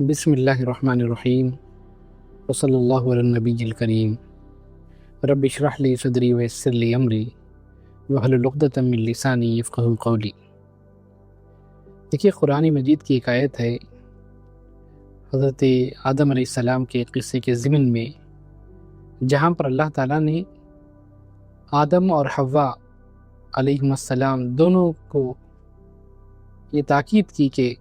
بسم اللہ الرحمن الرحیم وصلی اللہ علی النبی الکریم رب اشرح لی صدری ویسر لی امری واحلل عقدۃ من لسانی یفقہوا قولی۔ دیکھیے، قرآن مجید کی ایک آیت ہے حضرت آدم علیہ السلام کے قصے کے ضمن میں، جہاں پر اللہ تعالیٰ نے آدم اور حوا علیہم السلام دونوں کو یہ تاکید کی کہ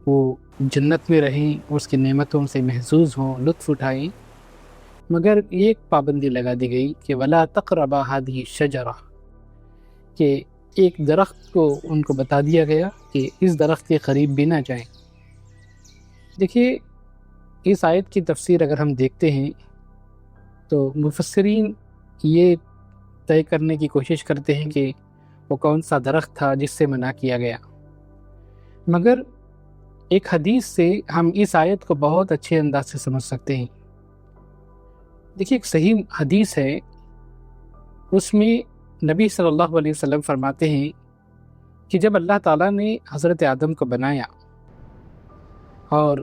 وہ جنت میں رہیں، اس کی نعمتوں سے محظوظ ہوں، لطف اٹھائیں، مگر ایک پابندی لگا دی گئی کہ وَلَا تَقْرَبَا هَٰذِهِ الشَّجَرَةَ، کہ ایک درخت کو ان کو بتا دیا گیا کہ اس درخت کے قریب بھی نہ جائیں۔ دیکھیے، اس آیت کی تفسیر اگر ہم دیکھتے ہیں تو مفسرین یہ طے کرنے کی کوشش کرتے ہیں کہ وہ کون سا درخت تھا جس سے منع کیا گیا، مگر ایک حدیث سے ہم اس آیت کو بہت اچھے انداز سے سمجھ سکتے ہیں۔ دیکھیے، ایک صحیح حدیث ہے، اس میں نبی صلی اللہ علیہ وسلم فرماتے ہیں کہ جب اللہ تعالیٰ نے حضرت آدم کو بنایا اور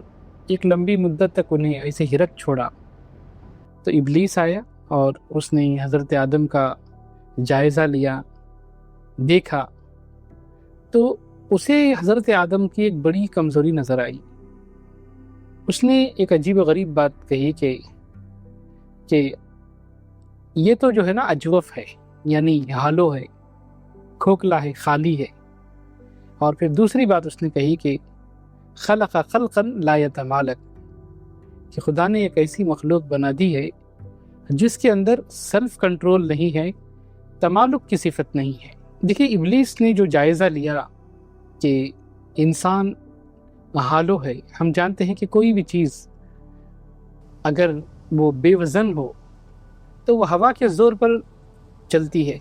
ایک لمبی مدت تک انہیں ایسے ہی رکھ چھوڑا، تو ابلیس آیا اور اس نے حضرت آدم کا جائزہ لیا، دیکھا تو اسے حضرت آدم کی ایک بڑی کمزوری نظر آئی۔ اس نے ایک عجیب و غریب بات کہی کہ یہ تو جو ہے نا اجوف ہے، یعنی ہالو ہے، کھوکھلا ہے، خالی ہے۔ اور پھر دوسری بات اس نے کہی کہ خلق خلقا لا یتمالک، کہ خدا نے ایک ایسی مخلوق بنا دی ہے جس کے اندر سیلف کنٹرول نہیں ہے، تمالک کی صفت نہیں ہے۔ دیکھیے، ابلیس نے جو جائزہ لیا کہ انسان ہالو ہے، ہم جانتے ہیں کہ کوئی بھی چیز اگر وہ بے وزن ہو تو وہ ہوا کے زور پر چلتی ہے،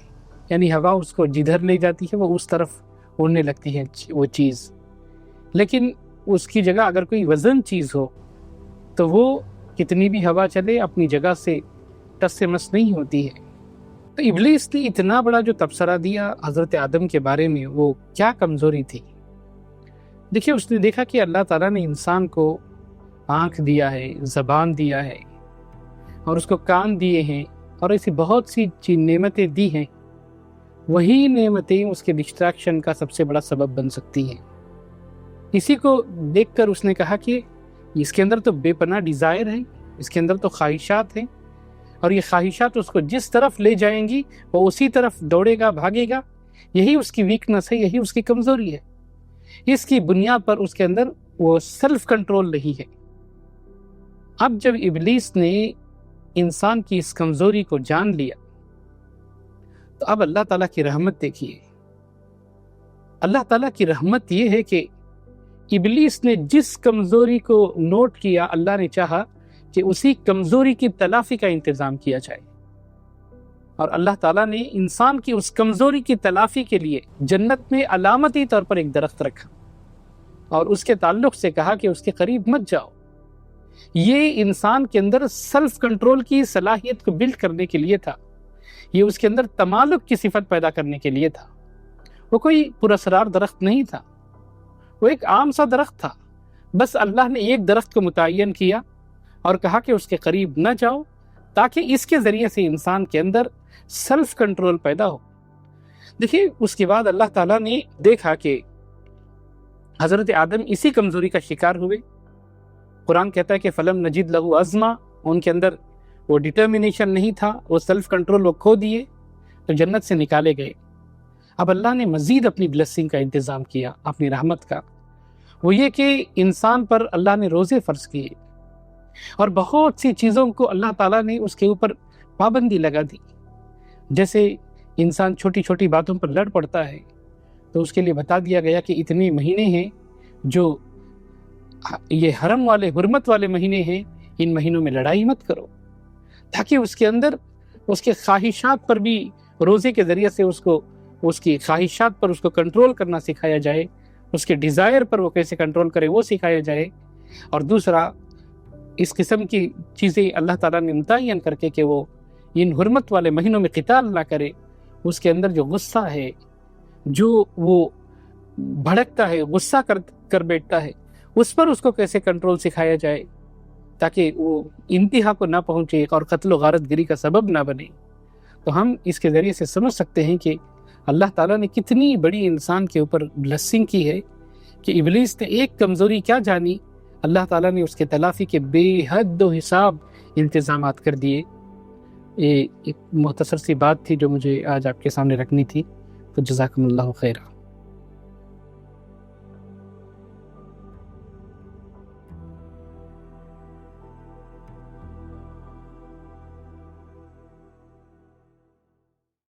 یعنی ہوا اس کو جدھر لے جاتی ہے وہ اس طرف اڑنے لگتی ہے وہ چیز، لیکن اس کی جگہ اگر کوئی وزن چیز ہو تو وہ کتنی بھی ہوا چلے اپنی جگہ سے ٹس سے مس نہیں ہوتی ہے۔ تو ابلیس نے اتنا بڑا جو تبصرہ دیا حضرت آدم کے بارے میں، وہ کیا کمزوری تھی؟ دیکھیے، اس نے دیکھا کہ اللہ تعالیٰ نے انسان کو آنکھ دیا ہے، زبان دیا ہے، اور اس کو کان دیے ہیں، اور ایسی بہت سی نعمتیں دی ہیں۔ وہی نعمتیں اس کے ڈسٹریکشن کا سب سے بڑا سبب بن سکتی ہیں۔ اسی کو دیکھ کر اس نے کہا کہ اس کے اندر تو بے پناہ ڈیزائر ہے، اس کے اندر تو خواہشات ہیں، اور یہ خواہشات اس کو جس طرف لے جائیں گی وہ اسی طرف دوڑے گا، بھاگے گا۔ یہی اس کی ویکنس ہے، یہی اس کی کمزوری ہے۔ اس کی بنیاد پر اس کے اندر وہ سیلف کنٹرول نہیں ہے۔ اب جب ابلیس نے انسان کی اس کمزوری کو جان لیا تو اب اللہ تعالیٰ کی رحمت دیکھیے۔ اللہ تعالیٰ کی رحمت یہ ہے کہ ابلیس نے جس کمزوری کو نوٹ کیا، اللہ نے چاہا کہ اسی کمزوری کی تلافی کا انتظام کیا جائے، اور اللہ تعالیٰ نے انسان کی اس کمزوری کی تلافی کے لیے جنت میں علامتی طور پر ایک درخت رکھا، اور اس کے تعلق سے کہا کہ اس کے قریب مت جاؤ۔ یہ انسان کے اندر سیلف کنٹرول کی صلاحیت کو بلڈ کرنے کے لیے تھا، یہ اس کے اندر تمالک کی صفت پیدا کرنے کے لیے تھا۔ وہ کوئی پراسرار درخت نہیں تھا، وہ ایک عام سا درخت تھا۔ بس اللہ نے ایک درخت کو متعین کیا اور کہا کہ اس کے قریب نہ جاؤ، تاکہ اس کے ذریعے سے انسان کے اندر سیلف کنٹرول پیدا ہو۔ دیکھیے، اس کے بعد اللہ تعالیٰ نے دیکھا کہ حضرت آدم اسی کمزوری کا شکار ہوئے۔ قرآن کہتا ہے کہ فلم نجد لہو عزما، ان کے اندر وہ ڈٹرمنیشن نہیں تھا، وہ سیلف کنٹرول وہ کھو دیے، تو جنت سے نکالے گئے۔ اب اللہ نے مزید اپنی بلیسنگ کا انتظام کیا، اپنی رحمت کا، وہ یہ کہ انسان پر اللہ نے روزے فرض کیے، اور بہت سی چیزوں کو اللہ تعالیٰ نے اس کے اوپر پابندی لگا دی۔ جیسے انسان چھوٹی چھوٹی باتوں پر لڑ پڑتا ہے تو اس کے لیے بتا دیا گیا کہ اتنے مہینے ہیں جو یہ حرم والے، حرمت والے مہینے ہیں، ان مہینوں میں لڑائی مت کرو، تاکہ اس کے اندر اس کے خواہشات پر بھی روزے کے ذریعے سے اس کی خواہشات پر اس کو کنٹرول کرنا سکھایا جائے، اس کے ڈیزائر پر وہ کیسے کنٹرول کرے وہ سکھایا جائے۔ اور دوسرا، اس قسم کی چیزیں اللہ تعالیٰ نے متعین کر کے کہ وہ ان حرمت والے مہینوں میں قتال نہ کرے، اس کے اندر جو غصہ ہے، جو وہ بھڑکتا ہے، غصہ کر بیٹھتا ہے، اس پر اس کو کیسے کنٹرول سکھایا جائے تاکہ وہ انتہا کو نہ پہنچے اور قتل و غارت گری کا سبب نہ بنے۔ تو ہم اس کے ذریعے سے سمجھ سکتے ہیں کہ اللہ تعالیٰ نے کتنی بڑی انسان کے اوپر بلیسنگ کی ہے کہ ابلیس نے ایک کمزوری کیا جانی، اللہ تعالیٰ نے اس کے تلافی کے بے حد و حساب انتظامات کر دیے۔ یہ ایک مختصر سی بات تھی جو مجھے آج آپ کے سامنے رکھنی تھی، تو جزاکم اللہ خیرہ۔